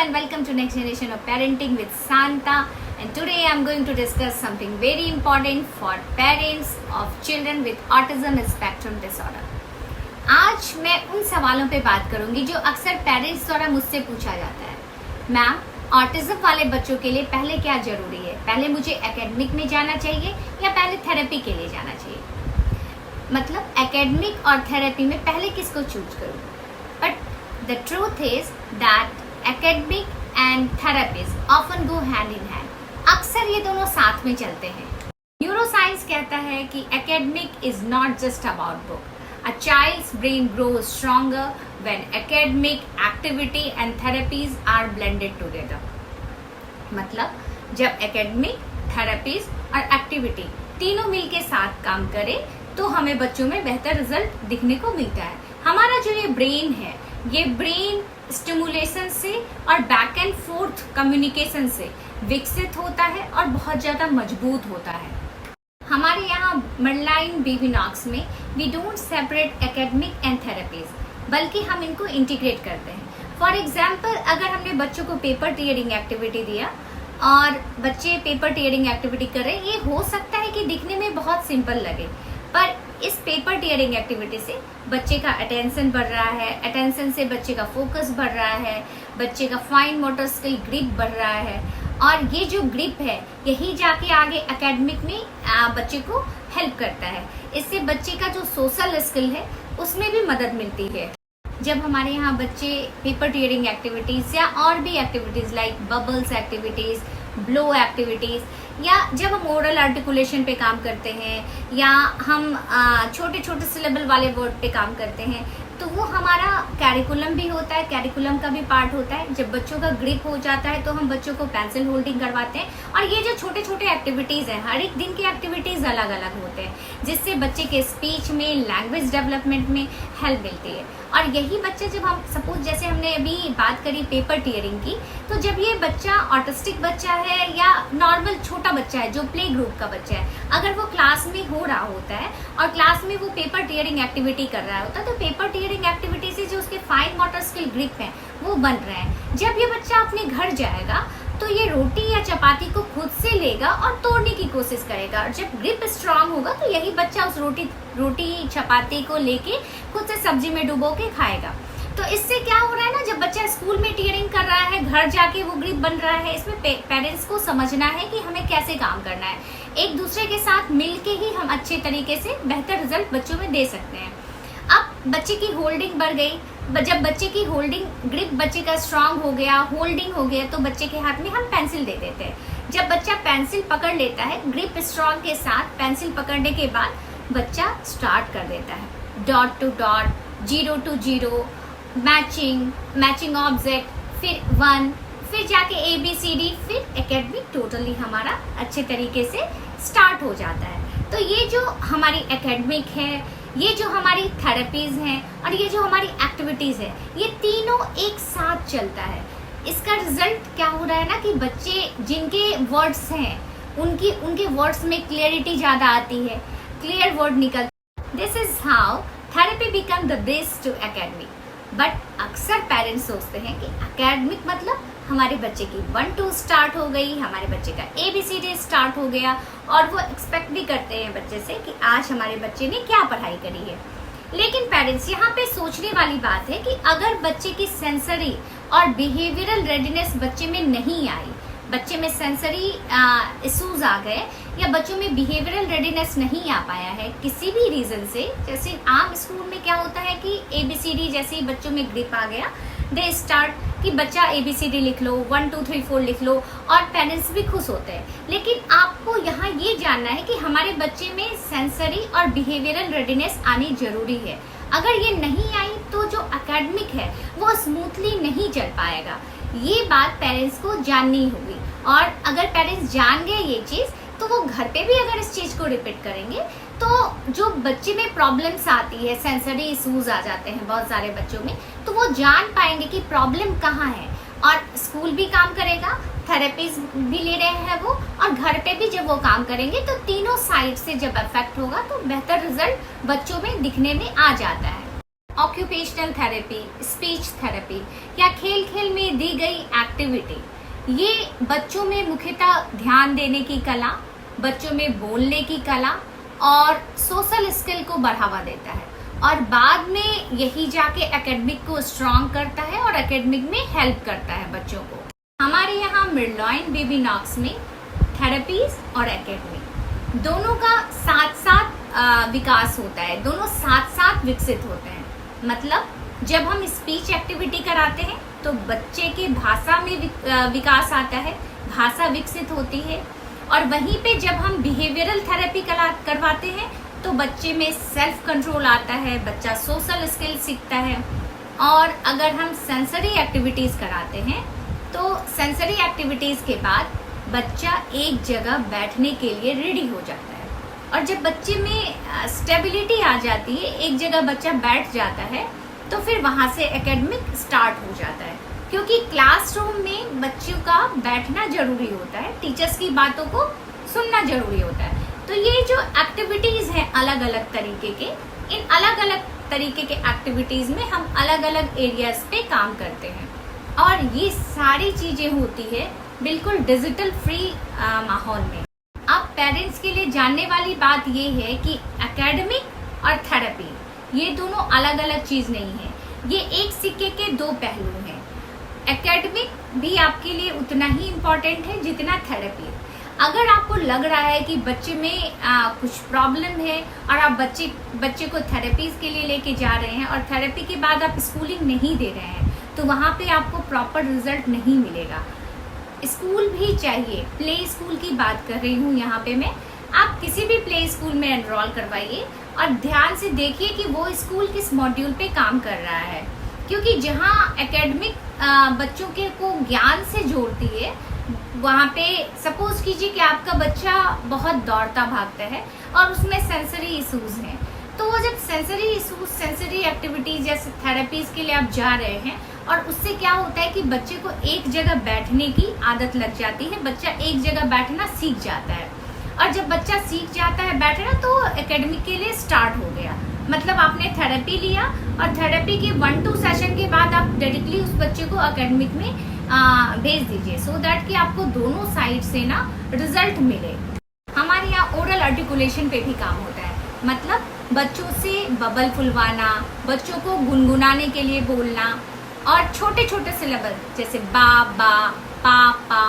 and welcome to Next Generation of Parenting with Santa. And today I'm going to discuss something very important for parents of children with autism spectrum disorder. आज मैं उन सवालों पे बात करूंगी जो अक्सर पेरेंट्स द्वारा मुझसे पूछा जाता है। मैम, ऑटिज्म वाले बच्चों के लिए पहले क्या जरूरी है? पहले मुझे एकेडमिक में जाना चाहिए या पहले थेरेपी के लिए जाना चाहिए? मतलब एकेडमिक और थेरेपी में पहले किसको चूज करूं? But the truth is that academic and therapies often go hand in hand. अक्सर ये दोनों साथ में चलते हैं। न्यूरोसाइंस कहता है कि academic is not just about book. A child's brain grows stronger when academic activity and therapies are blended together. मतलब जब एकेडमिक, थेरेपीज और एक्टिविटी तीनों मिलके साथ काम करें तो हमें बच्चों में बेहतर रिजल्ट दिखने को मिलता है। हमारा जो ये ब्रेन है, ये ब्रेन स्टिमुलेशन से और बैक एंड फोर्थ कम्युनिकेशन से विकसित होता है और बहुत ज्यादा मजबूत होता है। हमारे यहाँ मडलाइन बेबी नॉक्स में we don't separate academic and therapies, बल्कि हम इनको इंटीग्रेट करते हैं। फॉर एग्जाम्पल, अगर हमने बच्चों को पेपर टीयरिंग एक्टिविटी दिया और बच्चे पेपर टीयरिंग एक्टिविटी कर रहे हैं, ये हो सकता है कि दिखने में बहुत सिंपल लगे, पर इस पेपर टीयरिंग एक्टिविटी से बच्चे का अटेंशन बढ़ रहा है, अटेंशन से बच्चे का फोकस बढ़ रहा है, बच्चे का फाइन मोटर स्किल ग्रिप बढ़ रहा है, और ये जो ग्रिप है यही जाके आगे एकेडमिक में बच्चे को हेल्प करता है। इससे बच्चे का जो सोशल स्किल है उसमें भी मदद मिलती है। जब हमारे यहाँ बच्चे पेपर टीयरिंग एक्टिविटीज या और भी activities like bubbles activities, blow activities, या जब हम ओरल आर्टिकुलेशन पे काम करते हैं या हम छोटे छोटे सिलेबल वाले वर्ड पे काम करते हैं, तो वो हमारा कैरिकुलम भी होता है, कैरिकुलम का भी पार्ट होता है। जब बच्चों का ग्रिप हो जाता है तो हम बच्चों को पेंसिल होल्डिंग करवाते हैं। और ये जो छोटे छोटे एक्टिविटीज हैं, हर एक दिन की एक्टिविटीज अलग अलग होते हैं, जिससे बच्चे के स्पीच में, लैंग्वेज डेवलपमेंट में हेल्प मिलती है। और यही बच्चे, जब हम सपोज जैसे हमने अभी बात करी पेपर टीयरिंग की, तो जब ये बच्चा ऑटिस्टिक बच्चा है या नॉर्मल छोटा बच्चा है जो प्ले ग्रुप का बच्चा है, अगर वो क्लास में हो रहा होता है और क्लास में वो पेपर टीयरिंग एक्टिविटी कर रहा होता है, तो पेपर टीयरिंग एक्टिविटी से जो उसके फाइन मोटर स्किल ग्रिप है वो बन रहे हैं। जब ये बच्चा अपने घर जाएगा तो ये रोटी या चपाती को खुद से लेगा और तोड़ने की कोशिश करेगा, और जब ग्रिप स्ट्रांग होगा तो यही बच्चा उस रोटी चपाती को लेके खुद से सब्जी में डुबो के खाएगा। तो इससे क्या हो रहा है ना, जब बच्चा स्कूल में टीयरिंग कर रहा है, घर जाके वो ग्रिप बन रहा है। इसमें पेरेंट्स को समझना है कि हमें कैसे काम करना है। एक दूसरे के साथ मिलके ही हम अच्छे तरीके से बेहतर रिजल्ट बच्चों में दे सकते हैं। अब बच्चे की होल्डिंग बढ़ गई। जब बच्चे की होल्डिंग ग्रिप बच्चे का स्ट्रांग हो गया, होल्डिंग हो गया, तो बच्चे के हाथ में हम पेंसिल दे देते हैं। जब बच्चा पेंसिल पकड़ लेता है, ग्रिप स्ट्रांग के साथ पेंसिल पकड़ने के बाद बच्चा स्टार्ट कर देता है dot to dot, 0 to 0, matching object, फिर 1, फिर जाके ABCD, फिर एकेडमिक टोटली हमारा अच्छे तरीके से स्टार्ट हो जाता है। तो ये जो हमारी एकेडमिक है, ये जो हमारी थेरेपीज हैं और ये जो हमारी एक्टिविटीज है, ये तीनों एक साथ चलता है। इसका रिजल्ट क्या हो रहा है ना कि बच्चे जिनके वर्ड्स हैं उनके वर्ड्स में क्लियरिटी ज्यादा आती है, क्लियर वर्ड निकलते। This is how therapy become the bridge to academic. But अक्सर पेरेंट्स सोचते हैं कि एकेडमिक मतलब हमारे बच्चे की 1-2 स्टार्ट हो गई, हमारे बच्चे का ABCD स्टार्ट हो गया, और वो एक्सपेक्ट भी करते हैं बच्चे से कि आज हमारे बच्चे ने क्या पढ़ाई करी है। लेकिन पेरेंट्स, यहाँ पे सोचने वाली बात है कि अगर बच्चे की सेंसरी और बिहेवियरल रेडीनेस बच्चे में नहीं आई, बच्चे में सेंसरी इश्यूज आ गए या बच्चों में बिहेवियरल रेडीनेस नहीं आ पाया है किसी भी रीजन से, जैसे आम स्कूल में क्या होता है कि ABCD जैसे ही बच्चों में ग्रिप आ गया, दे स्टार्ट कि बच्चा ABCD लिख लो, 1 2 3 4 लिख लो, और पेरेंट्स भी खुश होते हैं। लेकिन आपको यहाँ ये जानना है कि हमारे बच्चे में सेंसरी और बिहेवियरल रेडीनेस आनी जरूरी है। अगर ये नहीं आई तो जो एकेडमिक है वो स्मूथली नहीं चल पाएगा। ये बात पेरेंट्स को जाननी होगी, और अगर पेरेंट्स जान गए ये चीज, तो वो घर पे भी अगर इस चीज को रिपीट करेंगे तो जो बच्चे में प्रॉब्लम्स आती है, सेंसरी इश्यूज आ जाते हैं बहुत सारे बच्चों में, तो वो जान पाएंगे कि प्रॉब्लम कहाँ है, और स्कूल भी काम करेगा, थेरेपीज भी ले रहे हैं वो, और घर पे भी जब वो काम करेंगे तो तीनों साइड से जब इफेक्ट होगा तो बेहतर रिजल्ट बच्चों में दिखने में आ जाता है। ऑक्यूपेशनल थेरेपी, स्पीच थेरेपी या खेल खेल में दी गई एक्टिविटी, ये बच्चों में मुख्यतः ध्यान देने की कला, बच्चों में बोलने की कला और सोशल स्किल को बढ़ावा देता है और बाद में यही जाके एकेडमिक को स्ट्रॉन्ग करता है और एकेडमिक में हेल्प करता है बच्चों को। हमारे यहाँ मिडलॉइन बेबी नॉक्स में थेरेपीज और एकेडमिक दोनों का साथ साथ विकास होता है, दोनों साथ साथ विकसित होते हैं। मतलब जब हम स्पीच एक्टिविटी कराते हैं तो बच्चे के भाषा में विकास आता है, भाषा विकसित होती है, और वहीं पे जब हम बिहेवियरल थेरेपी करवाते हैं तो बच्चे में सेल्फ कंट्रोल आता है, बच्चा सोशल स्किल सीखता है। और अगर हम सेंसरी एक्टिविटीज़ कराते हैं तो सेंसरी एक्टिविटीज़ के बाद बच्चा एक जगह बैठने के लिए रेडी हो जाता है, और जब बच्चे में स्टेबिलिटी आ जाती है, एक जगह बच्चा बैठ जाता है, तो फिर वहाँ से एकेडमिक स्टार्ट हो जाता है। क्योंकि क्लासरूम में बच्चों का बैठना जरूरी होता है, टीचर्स की बातों को सुनना जरूरी होता है। तो ये जो एक्टिविटीज़ हैं अलग अलग तरीके के, इन अलग अलग तरीके के एक्टिविटीज़ में हम अलग अलग एरियाज पे काम करते हैं, और ये सारी चीज़ें होती है बिल्कुल डिजिटल फ्री माहौल में। अब पेरेंट्स के लिए जानने वाली बात ये है कि एकेडमिक और थेरेपी ये दोनों अलग अलग चीज़ नहीं है, ये एक सिक्के के दो पहलू हैं। एकेडमिक भी आपके लिए उतना ही इम्पोर्टेंट है जितना थेरेपी। अगर आपको लग रहा है कि बच्चे में कुछ प्रॉब्लम है और आप बच्चे को थेरेपीज के लिए लेके जा रहे हैं और थेरेपी के बाद आप स्कूलिंग नहीं दे रहे हैं, तो वहाँ पे आपको प्रॉपर रिजल्ट नहीं मिलेगा। स्कूल भी चाहिए, प्ले स्कूल की बात कर रही हूँ यहाँ पे मैं। आप किसी भी प्ले स्कूल में एनरोल करवाइए और ध्यान से देखिए कि वो स्कूल किस मॉड्यूल पे काम कर रहा है, क्योंकि जहाँ एकेडमिक बच्चों के को ज्ञान से जोड़ती है, वहाँ पे सपोज कीजिए कि आपका बच्चा बहुत दौड़ता भागता है और उसमें सेंसरी इश्यूज हैं, तो वो जब सेंसरी इश्यूज, सेंसरी एक्टिविटीज जैसे थेरेपीज के लिए आप जा रहे हैं, और उससे क्या होता है कि बच्चे को एक जगह बैठने की आदत लग जाती है, बच्चा एक जगह बैठना सीख जाता है, और जब बच्चा सीख जाता है बैठना तो एकेडमिक के लिए स्टार्ट हो गया। मतलब आपने थेरेपी लिया और थेरेपी के 1-2 सेशन के बाद आप डायरेक्टली उस बच्चे को एकेडमिक में भेज दीजिए, सो दैट कि आपको दोनों साइड से ना रिजल्ट मिले। हमारे यहाँ ओरल आर्टिकुलेशन पे भी काम होता है, मतलब बच्चों से बबल फुलवाना, बच्चों को गुनगुनाने के लिए बोलना, और छोटे छोटे सिलेबल जैसे बाबा, पापा,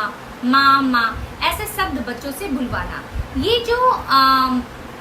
मामा, ऐसे शब्द बच्चों से बुलवाना। ये जो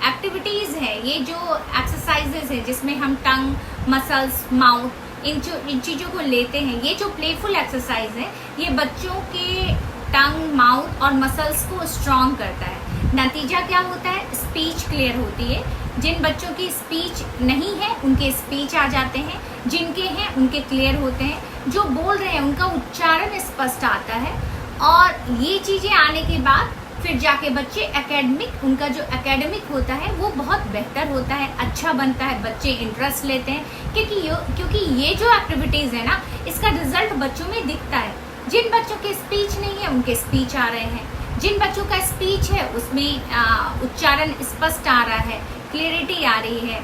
एक्टिविटीज़ है, ये जो एक्सरसाइजेज है जिसमें हम टंग, मसल्स, माउथ, इन चीज़ों को लेते हैं, ये जो प्लेफुल एक्सरसाइज है, ये बच्चों के टंग, माउथ और मसल्स को स्ट्रॉन्ग करता है। नतीजा क्या होता है? स्पीच क्लियर होती है। जिन बच्चों की स्पीच नहीं है उनके स्पीच आ जाते हैं, जिनके हैं उनके क्लियर होते हैं, जो बोल रहे हैं उनका उच्चारण स्पष्ट आता है, और ये चीज़ें आने के बाद फिर जाके बच्चे एकेडमिक, उनका जो एकेडमिक होता है वो बहुत बेहतर होता है, अच्छा बनता है, बच्चे इंटरेस्ट लेते हैं, क्योंकि ये जो एक्टिविटीज़ है ना, इसका रिजल्ट बच्चों में दिखता है। जिन बच्चों के स्पीच नहीं है उनके स्पीच आ रहे हैं, जिन बच्चों का स्पीच है उसमें उच्चारण स्पष्ट आ रहा है, क्लियरिटी आ रही है।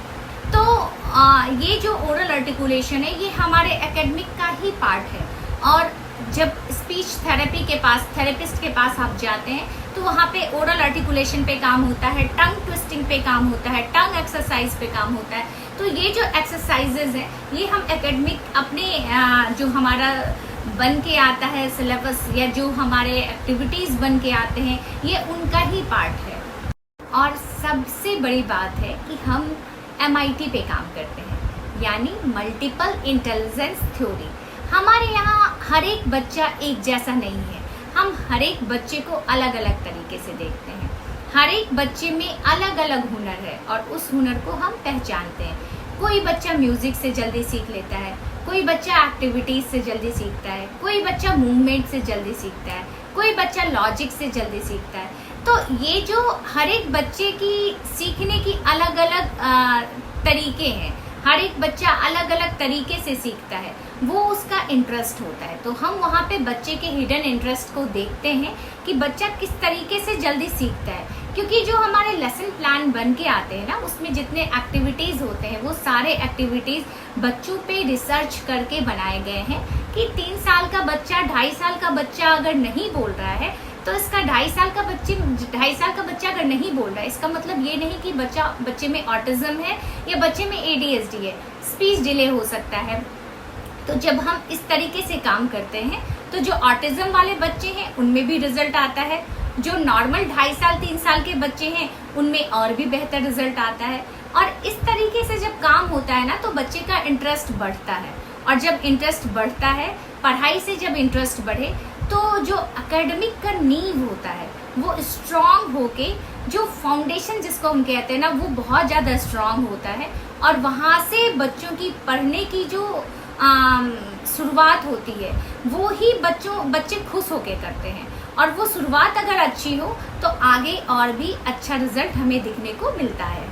तो ये जो ओरल आर्टिकुलेशन है ये हमारे एकेडमिक का ही पार्ट है, और जब स्पीच थेरेपी के पास, थेरेपिस्ट के पास आप जाते हैं तो वहाँ पे ओरल आर्टिकुलेशन पे काम होता है, टंग ट्विस्टिंग पे काम होता है, टंग एक्सरसाइज पे काम होता है। तो ये जो एक्सरसाइजेज हैं ये हम एकेडमिक अपने जो हमारा बन के आता है सिलेबस, या जो हमारे एक्टिविटीज़ बन के आते हैं, ये उनका ही पार्ट है। और सबसे बड़ी बात है कि हम MIT पे काम करते हैं, यानी मल्टीपल इंटेलिजेंस थ्योरी। हमारे यहाँ हर एक बच्चा एक जैसा नहीं है, हम हर एक बच्चे को अलग अलग तरीके से देखते हैं। हर एक बच्चे में अलग अलग हुनर है और उस हुनर को हम पहचानते हैं। कोई बच्चा म्यूजिक से जल्दी सीख लेता है, कोई बच्चा एक्टिविटीज से जल्दी सीखता है, कोई बच्चा मूवमेंट से जल्दी सीखता है, कोई बच्चा लॉजिक से जल्दी सीखता है। तो ये जो हर एक बच्चे की सीखने की अलग अलग तरीके हैं, हर एक बच्चा अलग अलग तरीके से सीखता है, वो उसका इंटरेस्ट होता है। तो हम वहाँ पे बच्चे के हिडन इंटरेस्ट को देखते हैं कि बच्चा किस तरीके से जल्दी सीखता है, क्योंकि जो हमारे लेसन प्लान बन के आते हैं ना, उसमें जितने एक्टिविटीज़ होते हैं वो सारे एक्टिविटीज़ बच्चों पे रिसर्च करके बनाए गए हैं कि कि 3 साल का बच्चा 2.5 साल का बच्चा अगर नहीं बोल रहा है तो इसका 2.5 साल का बच्चा अगर नहीं बोल रहा है, इसका मतलब ये नहीं कि बच्चे में ऑटिज्म है या बच्चे में ADHD है, स्पीच डिले हो सकता है। तो जब हम इस तरीके से काम करते हैं तो जो ऑटिज्म वाले बच्चे हैं उनमें भी रिजल्ट आता है, जो नॉर्मल 2.5 साल 3 साल के बच्चे हैं उनमें और भी बेहतर रिजल्ट आता है। और इस तरीके से जब काम होता है ना तो बच्चे का इंटरेस्ट बढ़ता है, और जब इंटरेस्ट बढ़ता है, पढ़ाई से जब इंटरेस्ट बढ़े तो जो एकेडमिक का नींव होता है वो स्ट्रांग होके, जो फाउंडेशन जिसको हम कहते हैं ना, वो बहुत ज़्यादा स्ट्रांग होता है, और वहाँ से बच्चों की पढ़ने की जो शुरुआत होती है वो ही बच्चे खुश होके करते हैं। और वो शुरुआत अगर अच्छी हो तो आगे और भी अच्छा रिजल्ट हमें दिखने को मिलता है।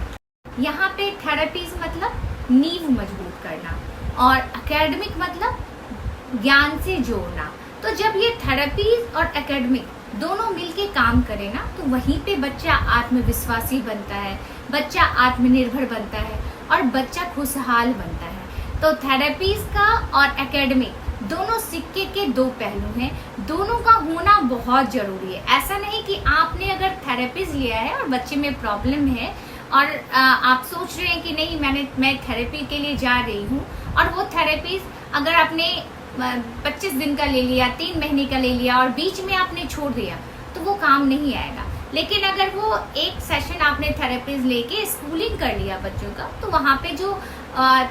यहाँ पे थेरेपीज मतलब नींव मजबूत करना, और एकेडमिक मतलब ज्ञान से जोड़ना। तो जब ये थेरेपीज और एकेडमिक दोनों मिलके काम करें ना तो वहीं पे बच्चा आत्मविश्वासी बनता है, बच्चा आत्मनिर्भर बनता है, और बच्चा खुशहाल बनता है। तो थेरेपीज का और एकेडमिक दोनों सिक्के के दो पहलू हैं, दोनों का होना बहुत जरूरी है। ऐसा नहीं कि आपने अगर थेरेपीज लिया है और बच्चे में प्रॉब्लम है और आप सोच रहे हैं कि नहीं मैं थेरेपी के लिए जा रही हूँ, और वो थेरेपीज अगर आपने 25 दिन का ले लिया, 3 महीने का ले लिया और बीच में आपने छोड़ दिया तो वो काम नहीं आएगा। लेकिन अगर वो एक सेशन आपने थेरेपीज लेके स्कूलिंग कर लिया बच्चों का, तो वहाँ पे जो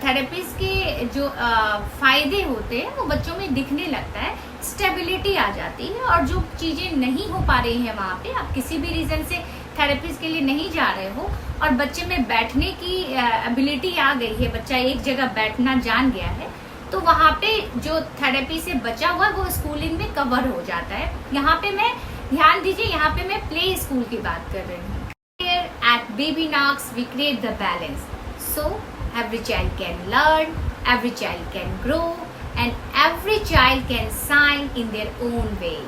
थेरेपीज के जो फायदे होते हैं वो बच्चों में दिखने लगता है, स्टेबिलिटी आ जाती है, और जो चीज़ें नहीं हो पा रही हैं वहाँ पे, आप किसी भी रीज़न से थेरेपीज के लिए नहीं जा रहे हो और बच्चे में बैठने की एबिलिटी आ गई है, बच्चा एक जगह बैठना जान गया है, तो वहाँ पे जो थेरेपी से बचा हुआ वो स्कूलिंग में कवर हो जाता है। यहाँ पे मैं ध्यान दीजिए, यहाँ पे मैं प्ले स्कूल की बात कर रही हूँ। Here at BabyKnox we create the balance, so every child can learn, every child can grow, and every child can shine in their own way.